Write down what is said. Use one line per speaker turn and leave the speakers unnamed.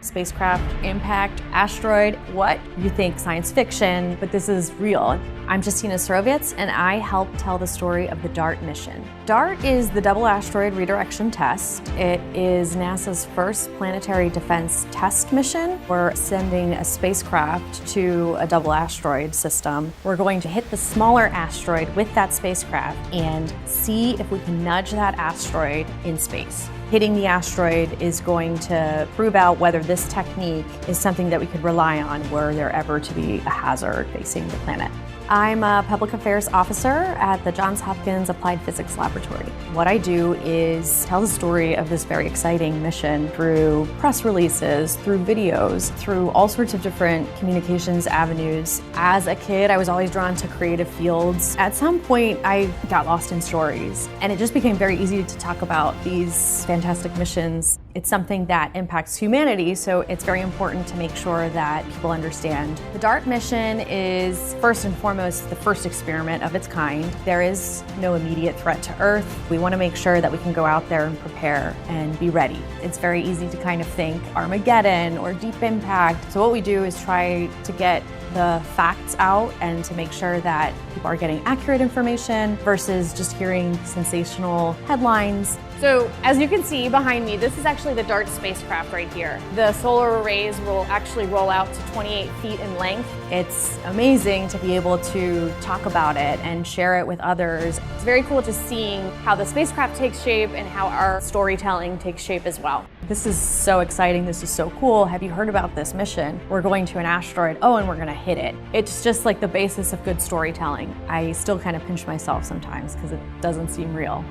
Spacecraft, impact, asteroid. What? You think science fiction, but this is real. I'm Justyna Surowiec, and I help tell the story of the DART mission. DART is the Double Asteroid Redirection Test. It is NASA's first planetary defense test mission. We're sending a spacecraft to a double asteroid system. We're going to hit the smaller asteroid with that spacecraft and see if we can nudge that asteroid in space. Hitting the asteroid is going to prove out whether this technique is something that we could rely on were there ever to be a hazard facing the planet. I'm a public affairs officer at the Johns Hopkins Applied Physics Laboratory. What I do is tell the story of this very exciting mission through press releases, through videos, through all sorts of different communications avenues. As a kid, I was always drawn to creative fields. At some point, I got lost in stories, and it just became very easy to talk about these fantastic missions. It's something that impacts humanity, so it's very important to make sure that people understand. The DART mission is first and foremost the first experiment of its kind. There is no immediate threat to Earth. We want to make sure that we can go out there and prepare and be ready. It's very easy to kind of think Armageddon or deep impact. So what we do is try to get the facts out and to make sure that people are getting accurate information versus just hearing sensational headlines.
So as you can see behind me, this is actually the DART spacecraft right here. The solar arrays will actually roll out to 28 feet in length.
It's amazing to be able to talk about it and share it with others.
It's very cool just seeing how the spacecraft takes shape and how our storytelling takes shape as well.
This is so exciting, this is so cool. Have you heard about this mission? We're going to an asteroid, oh, and we're gonna hit it. It's just like the basis of good storytelling. I still kind of pinch myself sometimes because it doesn't seem real.